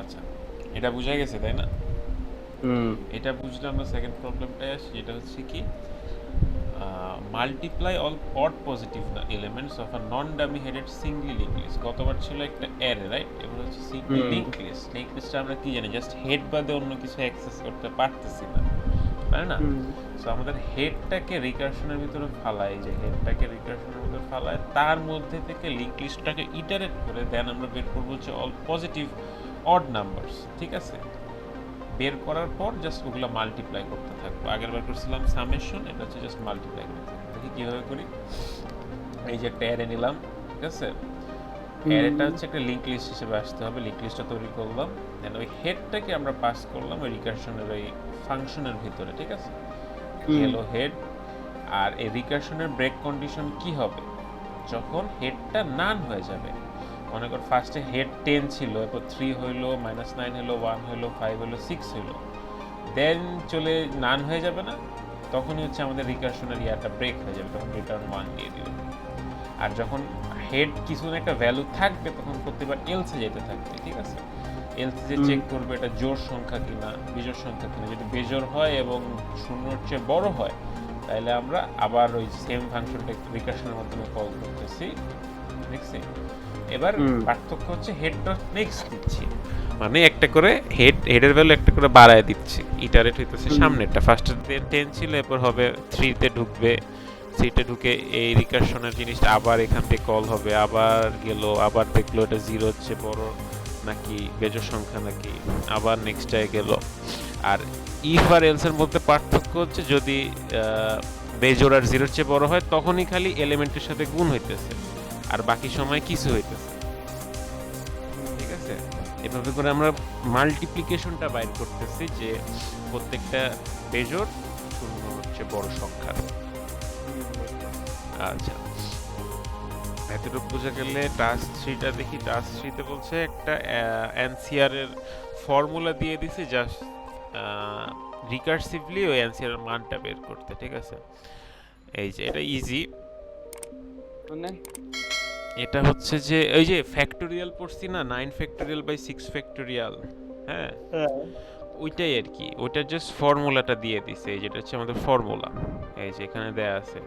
আচ্ছা, এটা বুঝা গেছে তাই না? হুম এটা বুঝলে আমরা সেকেন্ড প্রবলেমটায় আসি, যেটা হচ্ছে কি multiply all odd positive elements of a non dummy headed singly link list. গতবার ছিল একটা অ্যারে, রাইট? এবার হচ্ছে singly hmm link list. Link লিস্টটা আমরা কি জানি, জাস্ট হেড বাদে অন্য কিছু অ্যাক্সেস করতে পারতেছি না, তাই না? হুম সো আমাদের হেডটাকে রিকার্শনের ভিতরে ফালায়, যে হেডটাকে রিকার্শনের ভিতরে ফালায়, তার মধ্যে থেকে লিঙ্ক লিস্টটাকে ইটারেট করে দেন আমরা বের করবো হচ্ছে অল পজিটিভ অড নাম্বারস, ঠিক আছে? বের করার পর জাস্ট ওগুলো মাল্টিপ্লাই করতে থাকবো। আগের বার করছিলাম সামেশন, এটা হচ্ছে জাস্ট মাল্টিপ্লাই করতে থাকবো। দেখি কীভাবে করি। এই যে একটা অ্যারে নিলাম, ঠিক আছে? অ্যারেটা হুম হচ্ছে একটা লিঙ্ক লিস্ট হিসেবে আসতে হবে। লিঙ্ক লিস্টটা তৈরি করলাম, দেন ওই হেডটাকে আমরা পাস করলাম ওই রিকার্শনের ওই ফাংশনের ভিতরে, ঠিক আছে? হুম গেল হেড। আর এই রিকার্শনের ব্রেক কন্ডিশন কি হবে, যখন হেডটা নান হয়ে যাবে। মনে কর ফার্স্টে হেড 10 ছিল, এরপর 3 হইলো, -9 হইলো, 1 হইলো, 5 হইলো, 6 হইলো, দেন চলে নান হয়ে যাবে না, তখনই হচ্ছে আমাদের রিকার্শনের ইয়াটা ব্রেক হয়ে যাবে, তখন রিটার্ন 1 দিয়ে দিবে। আর যখন হেড কিছু না একটা ভ্যালু থাকবে, তখন প্রতিবার এলসে যেতে থাকবে, ঠিক আছে? এলসে যে হুম চেক করবে এটা জোড় সংখ্যা কিনা বিজোড় সংখ্যা কিনা। যদি বেজোড় হয় এবং শূন্যর চেয়ে বড় হয়, তাহলে আমরা আবার ওই সেম ফাংশনটা রিকার্শনের মাধ্যমে কল করতেছি, দেখছি? এবার হুম পার্থক্য হচ্ছে হেড ডট নেক্সট দিচ্ছি, মানে একটা করে হেডের ভ্যালু একটা করে বাড়ায় দিচ্ছি। ইটারেট হইতেছে হুম সামনেরটা, ফার্স্টে 10 ছিল, এরপর হবে 3-তে ঢুকবে, 3-তে ঢুকে এই রিকার্শনের জিনিসটা আবার এখান থেকে কল হবে, আবার গেল, আবার দেখলো এটা 0 হচ্ছে বড় নাকি বেজোড় সংখ্যা নাকি, আবার নেক্সটটায় গেল। আর ইফ আর এলস এর মধ্যে পার্থক্য হচ্ছে যদি বেজোড় আর 0-র চেয়ে বড় হয়, তখনই খালি এলিমেন্টের সাথে গুণ হইতেছে, আর বাকি সময় কিছু হইতেছে, ঠিক আছে? এভাবে করে আমরা মাল্টিপ্লিকেশনটা বাইর করতেছি, যে প্রত্যেকটা বেজোড় শূন্য হচ্ছে বড় সংখ্যা। আচ্ছা, এতটুকু বোঝা গেলে টাস্ক 3টা দেখি। টাস্ক 3তে বলছে একটা এনসিআর এর ফর্মুলা দিয়ে দিছে, জাস্ট রিকার্সিভলি ওই এনসিআর এর মানটা বের করতে, ঠিক আছে? এই যে এটা ইজি। মানে এটা হচ্ছে যে ওই যে ফ্যাক্টোরিয়াল পড়ছি না, 9 ফ্যাক্টোরিয়াল বাই 6 ফ্যাক্টোরিয়াল, হ্যাঁ, হ্যাঁ ওইটাই আর কি। ওইটার জাস্ট ফর্মুলাটা দিয়ে দিছে, এই যেটা হচ্ছে আমাদের ফর্মুলা, এই যে এখানে দেয়া আছে,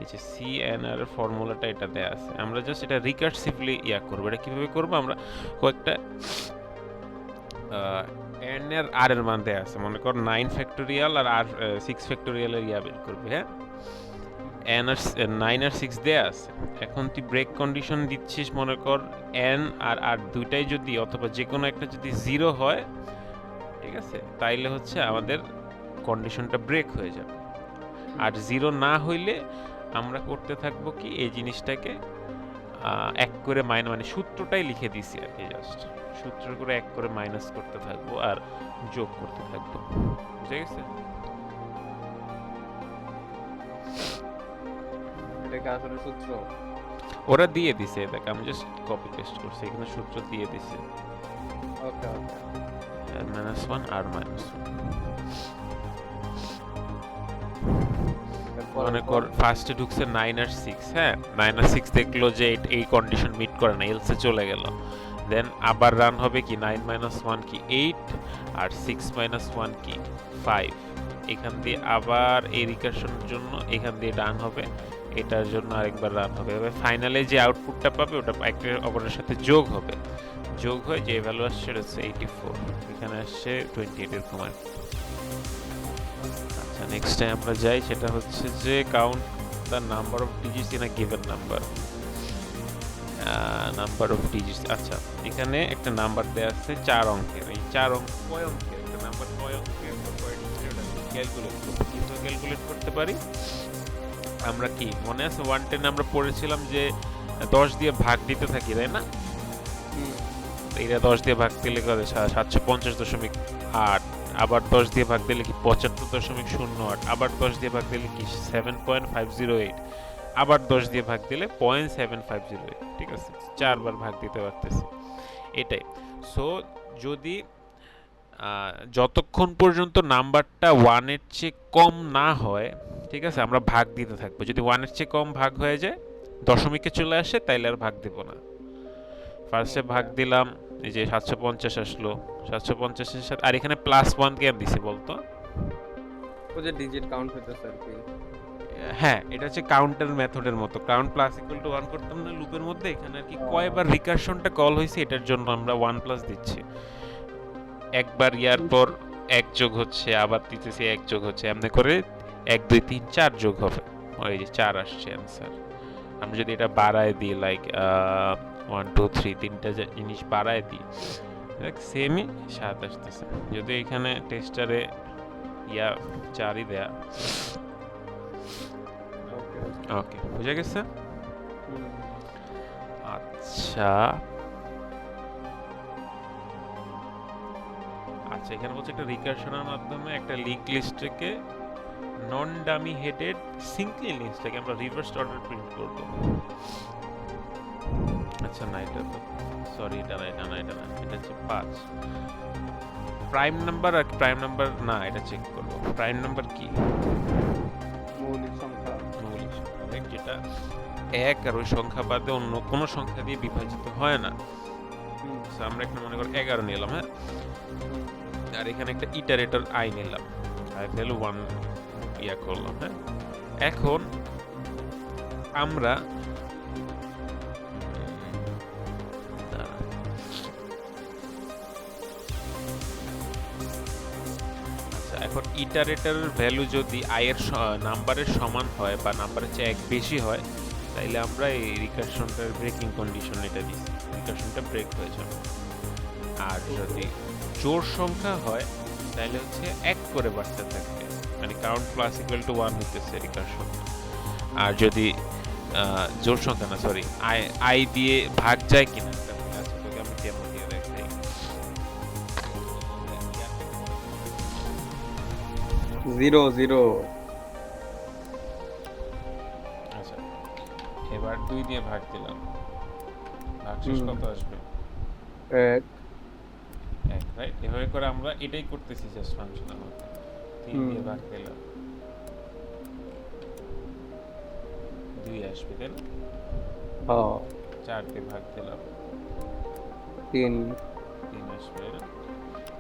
এই যে সি এন আর এর ফর্মুলাটা এটা দেয়া আছে। আমরা জাস্ট এটা রিকার্সিভলি ইয়া করব। এটা কিভাবে করব, আমরা কয়েকটা এন এর আর এর মান দেয়া আছে, মনে কর 9 ফ্যাক্টোরিয়াল আর আর 6 ফ্যাক্টোরিয়াল এর ইয়া বের করবে, হ্যাঁ? এন আর 9 আর 6 দেয়া আছে। এখন তুই ব্রেক কন্ডিশন দিচ্ছিস, মনে কর এন আর আর দুইটাই যদি অথবা যে কোনো একটা যদি 0 হয়, ঠিক আছে, তাইলে হচ্ছে আমাদের কন্ডিশনটা ব্রেক হয়ে যাবে। আর 0 না হইলে আমরা করতে থাকবো কি, এই জিনিসটাকে এক করে মানে সূত্রটাই লিখে দিছি আর কি, জাস্ট সূত্র করে এক করে মাইনাস করতে থাকবো আর যোগ করতে থাকবো, বুঝে গেছে? এটা কি আসলে সূত্র? ওরা দিয়ে দিছে, দেখ আমি জাস্ট কপি পেস্ট করছি, এখানে সূত্র দিয়ে দিছে। ওকে ওকে -1 আর -1, এরপর মনে এরপর কর ফার্স্টে ঢুকছে 9 আর 6, হ্যাঁ, 9 আর 6 দেখলো যে এই কন্ডিশন মিট করে না, এলসে চলে গেল। দেন আবার রান হবে কি, 9 1 কি 8, আর 6 1 কি 5। এখান দিয়ে আবার এই রিকার্শনের জন্য এখান দিয়ে রান হবে, এটার জন্য আরেকবার রান হবে। এবার ফাইনালে যে আউটপুটটা পাবে ওটা একটা অপরের সাথে যোগ হবে, যোগ হয়ে যে ভ্যালু আসছে সেটা হচ্ছে 84, এখানে আসছে 28 এর কমান্ড। আচ্ছা, নেক্সট টাইম আমরা যাই, সেটা হচ্ছে যে count the number of digits in a given number. Number of digits, আচ্ছা, এখানে একটা নাম্বার দেওয়া আছে 4 অঙ্কের। এই 4 অঙ্ক কয় অঙ্কের একটা নাম্বার, কয় অঙ্কের বা কয় ডিজিটের, ওটা ক্যালকুলেট করব। কিন্তু ক্যালকুলেট করতে পারি আমরা কি, মনে আছে 110 আমরা পড়েছিলাম যে 10 দিয়ে ভাগ দিতে থাকি, তাই না? হুম এটা 10 দিয়ে ভাগ দিলে কত, 750.8, আবার 10 দিয়ে ভাগ দিলে কি 75.08, আবার 10 দিয়ে ভাগ দিলে কি 7.508, আবার 10 দিয়ে ভাগ দিলে 0.7508, ঠিক আছে? 4 বার ভাগ দিতে পারতেছি, এটাই। সো যদি যতক্ষণ পর্যন্ত নাম্বারটা 1 এর চেয়ে কম না হয়, ঠিক আছে, আমরা ভাগ দিতে থাকবো। যদি 1 এর চেয়ে কম ভাগ হয়ে যায়, দশমিকে চলে আসে, তাইলে আর ভাগ দেব না। ফার্স্টে ওকে ভাগ দিলাম এই যে 750 আসলো, 750 এর সাথে আর এখানে +1 কেন দিছে বলতো? ওই যে ডিজিট কাউন্ট হইতেছে আর কি। হ্যাঁ, এটা হচ্ছে কাউন্টার মেথডের মতো। কাউন্ট প্লাস ইকুয়াল টু 1 করতাম না লুপের মধ্যে, এখানে আর কি কয়বার রিকারশনটা কল হয়েছে এটার জন্য আমরা 1 প্লাস দিচ্ছি। একবার ইয়ার পর 1 যোগ হচ্ছে, আবার দিতেছি 1 যোগ হচ্ছে, এমনি করে 1 2 3 4 যোগ হবে। ওই যে 4 আসছে অ্যান্সার। আমি যদি এটা বাড়ায় দিই লাইক 1 2 3 তিনটা জিনিস বাড়ায় দিই, দেখ সেমই 7 আসতেছে। যদি এখানে টেস্টারে ইয়া 4ই দেয়া। ওকে, বুঝে গেছে? আচ্ছা আচ্ছা, এখানে বলছে একটা রিকারশনের মাধ্যমে একটা লিঙ্ক লিস্টকে নন ডামি হেডেড সিঙ্কলি লিস্টটাকে আমরা রিভার্স অর্ডার প্রিন্ট করব। আচ্ছা না, এটা তো সরি, এটা না, এটা না, এটা না, এটা হচ্ছে 5 প্রাইম নাম্বার। আর প্রাইম নাম্বার না, এটা চেক করব। প্রাইম নাম্বার কি? মৌলিক সংখ্যা। মৌলিক সংখ্যা, right? যেটা 1 আর ওই সংখ্যা বাদে অন্য কোনো সংখ্যা দিয়ে বিভাজিত হয় না। So, আমরা একটা মনে করো 11 নিলাম, হ্যাঁ, আর এখানে একটা ইটারেটর i নিলাম, i ভ্যালু 1 ইয়া করলাম, হ্যাঁ। এখন আমরা আচ্ছা, এখন ইটারেটরের ভ্যালু যদি i এর নাম্বারের সমান হয় বা নাম্বারের চেয়ে 1 বেশি হয়, তাইলে আমরা এই রিকারশনটার ব্রেকিং কন্ডিশন এটা দিই, রিকারশনটা ব্রেক হয়ে যাবে। আর যদি জোড় সংখ্যা হয় তাহলে হচ্ছে 1 করে বাড়তে থাকবে, মানে কাউন্ট প্লাস ইকুয়াল টু 1 হইতেছে রিকারশন। আর যদি জোড় সংখ্যা না, সরি, i দিয়ে ভাগ যায় কিনা, আচ্ছা তোকে আমি ডেমো দিয়ে দেখাই। 0 0। আচ্ছা, এবার 2 দিয়ে ভাগ দিলাম, ভাগশেষ কত আসবে? 1 1, রাইট? এভাবে করে আমরা এটাই করতেছি জাস্ট ফাংশনের মধ্যে। 3 দিয়ে ভাগ দিলাম, 2 আসবে, তাই না? 4 দিয়ে ভাগ দিলাম, 3 আসবে, না?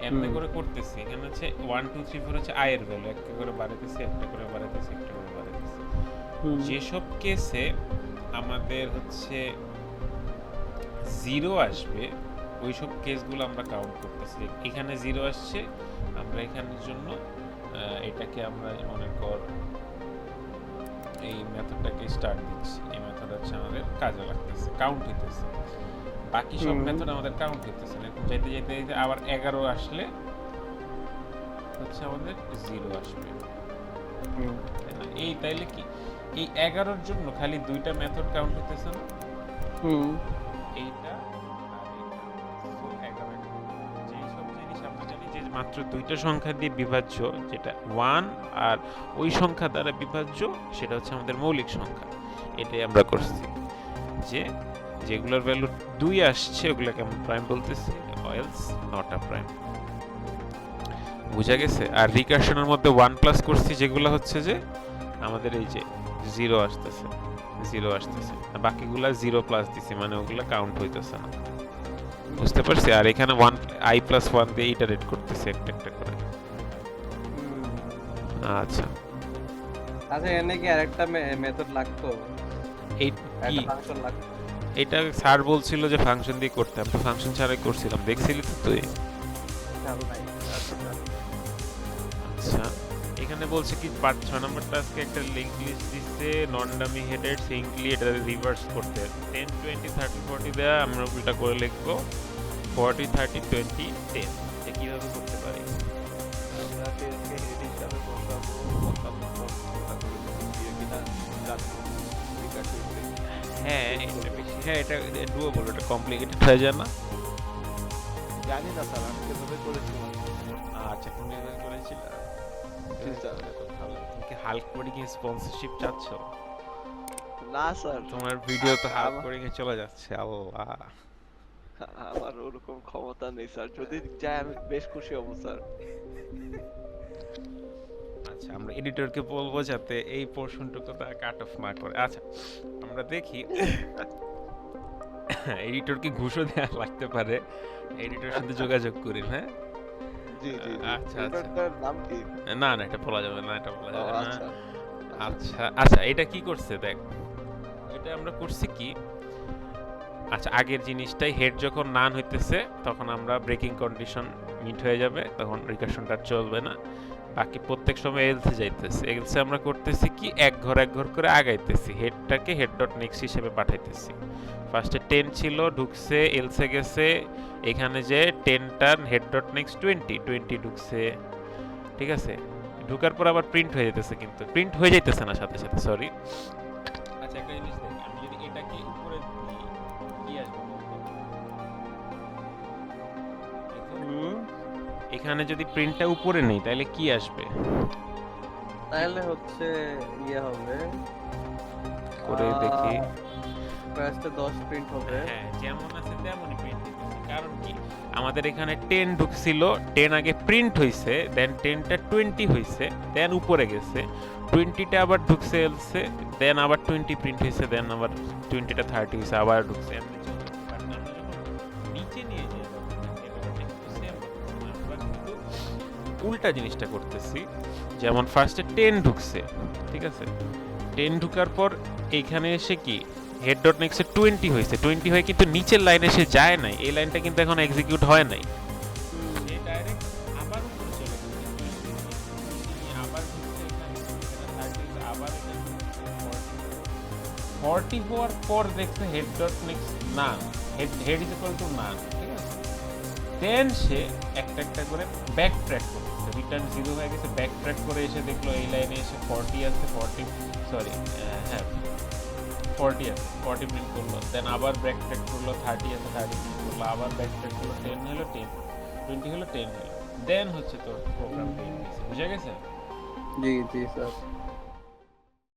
এমনি করে করতেছি। এখানে হচ্ছে 1 2 3 4 হচ্ছে i এর ভ্যালু, একটা করে বাড়াইতেছি, একটা করে বাড়াইতেছি, একটা করে বাড়াইতেছি। যেসব কেসে আমাদের হচ্ছে 0 আসবে ওই সব কেসগুলো আমরা কাউন্ট করতেছি। এখানে 0 আসছে, আমরা এখানের জন্য এটাকে আমরা মনে কর এই মেথডটাকে স্টার্ট দিচ্ছি। এই মেথড হচ্ছে আমাদের কাজে লাগতেছে, কাউন্ট হইতেছে। বাকি সব মেথড আমাদের কাউন্ট হইতেছে না। যেতে যেতে যেতে আবার 11 আসলে হচ্ছে আমাদের 0 আসবে, তাই না? এই তাইলে কি এই 11-র জন্য খালি দুইটা মেথড কাউন্ট হইতেছে না? এইটা আর এইটা। সো 11 যেই সব জিনিস আমরা জানি যে মাত্র দুইটা সংখ্যা দিয়ে বিভাজ্য, যেটা 1 আর ওই সংখ্যা দ্বারা বিভাজ্য, সেটা হচ্ছে আমাদের মৌলিক সংখ্যা। এটাই আমরা করছি, যে যেগুলোর ভ্যালু 2 আসছে ওগুলোকে আমরা প্রাইম বলতেছি, এলস নট আ প্রাইম। বুঝা গেছে? আর রিকারশনের মধ্যে 1 প্লাস করছি, যেগুলো হচ্ছে যে আমাদের এই যে 0 আসতেছে, 0 আসতেছে, বাকিগুলা 0 প্লাস দিছি, মানে ওগুলা কাউন্ট হইতেছে না। বুঝতে পারছি? আর এখানে 1 i প্লাস 1 দিয়ে ইটারেট করতেছে একটা একটা করে। আচ্ছা আচ্ছা, এখানে কি আরেকটা মেথড লাগতো? এই কি একটা ফাংশন লাগতো? এটা স্যার বলছিল যে ফাংশন দিয়ে করতে, আমরা ফাংশন ছাড়াই করছিলাম, দেখছিলি তো তুই? চালু নাই। আচ্ছা, এখানে বলছে কি 6 নম্বর টাস্কে একটা লিংক লিস্ট দিচ্ছে নন ডামি হেডেড সিঙ্কলি, এটা রিভার্স করতে 10 20 30 40 দেয়া, আমরা উল্টা করে লিখবো 40 30 20 10। এটা কিভাবে করতে পারি? আমরা টেস্টকে হেড হিসাবে বসাবো, দিয়ে কিনা হ্যাঁ, এটা বেশি, হ্যাঁ এটা ডুয়েবল, এটা কমপ্লিকেটেড হয়ে যায় না? জানি না স্যার, আমি কিভাবে করেছিলাম। আচ্ছা, তুমি এভাবে করেছিল? জি স্যার। ভালো। তুমি কি হাল্ক কোডিং এর স্পন্সরশিপ চাচ্ছ? না স্যার, তোমার ভিডিও তো হাল্ক কোডিং এ চলে যাচ্ছে, আল্লাহ। আমার ওরকম ক্ষমতা নেই স্যার, যদি যায় আমি বেশ খুশি হব স্যার। আচ্ছা, আমরা এডিটরকে বলবো যাতে এই পোরশনটুকু তা কাট অফ না করে। আচ্ছা, আমরা দেখি এডিটরকে ঘুষও দেওয়া লাগতে পারে, এডিটরের সাথে যোগাযোগ করি, হ্যাঁ। জি জি জি আচ্ছা আচ্ছা, এটার নাম কি? না না এটা বলা যাবে না, এটা বলা ও যাবে না। আচ্ছা আচ্ছা আচ্ছা, এটা কি করছে দেখ, এটা আমরা করছি কি, আচ্ছা আগের জিনিসটাই, হেড যখন নান হইতেছে তখন আমরা ব্রেকিং কন্ডিশন মিট হয়ে যাবে, তখন রিকারশনটা চলবে না। বাকি প্রত্যেক সময় এলসে যাইতেছে, এলসে আমরা করতেছি কি এক ঘর করে আগাইতেছি, হেডটাকে হেড ডট নেক্সট হিসেবে পাঠাইতেছি। ফার্স্টে 10 ছিল, ঢুকছে, এলসে গেছে, এখানে যে 10টার হেড ডট নেক্সট 20 ঢুকছে, ঠিক আছে। ঢুকার পর আবার প্রিন্ট হয়ে যেতেছে, কিন্তু প্রিন্ট হয়ে যাইতেছে না সাথে সাথে, সরি। আচ্ছা একটা জিনিস দেখি, আমি যদি এটাকে উপরে দিই কি আসবে বলতো? দেখো, এখানে যদি প্রিন্টটা উপরে নেই তাহলে কি আসবে? তাহলে হচ্ছে ইয়ে হবে, করে দেখি। ফার্স্টে 10 প্রিন্ট হবে। হ্যাঁ যেমন আছে তেমনই প্রিন্ট দিতেছে, কারণ কি আমাদের এখানে 10 ঢুকছিল, 10 আগে প্রিন্ট হইছে, দেন 10টা 20 হইছে, দেন উপরে গেছে, 20টা আবার ঢুকছে এলসে, দেন আবার 20 প্রিন্ট হইছে, দেন আবার 20টা 30 হইছে, আবার ঢুকছে, এমনি চলছে। বাট আমরা যখন নিচে নিয়ে যাই ব্যাপারটা কিন্তু সেম, আমরা কিন্তু উল্টা জিনিসটা করতেছি। যেমন ফার্স্টে 10 ঢুকছে, ঠিক আছে, 10 ঢুকার পর এইখানে এসে কি হেড ডট নেক্সটে 20 হয়েছে, 20 হয়ে কিন্তু নিচের লাইনে এসে যায় নাই, এই লাইনটা কিন্তু এখন এক্সিকিউট হয় নাই, সে ডাইরেক্ট আবার উপরে চলে গেছে, 20 আবার ঢুকছে এখানে, এখানে 30 আবার এখানে 40 হওয়ার পর দেখছে হেড ডট নেক্সট না, হেড ইজ ইকুয়াল টু না, ঠিক আছে। দেন সে একটা একটা করে ব্যাক ট্র্যাক করতেছে, রিটার্ন 0 হয়ে গেছে, ব্যাক ট্র্যাক করে এসে দেখলো এই লাইনে এসে 40 আছে, 40 সরি হ্যাঁ 40 আছে, 40 প্রিন্ট করলো, দেন আবার ব্যাক ট্র্যাক করলো, 30 আছে, 30 প্রিন্ট করলো, আবার ব্যাক ট্র্যাক করলো, 10 হলো 10, 20 হলো 10 হলো, দেন হচ্ছে তোর প্রোগ্রাম পেয়ে গেছে, বুঝা গেছে? জি জি স্যার।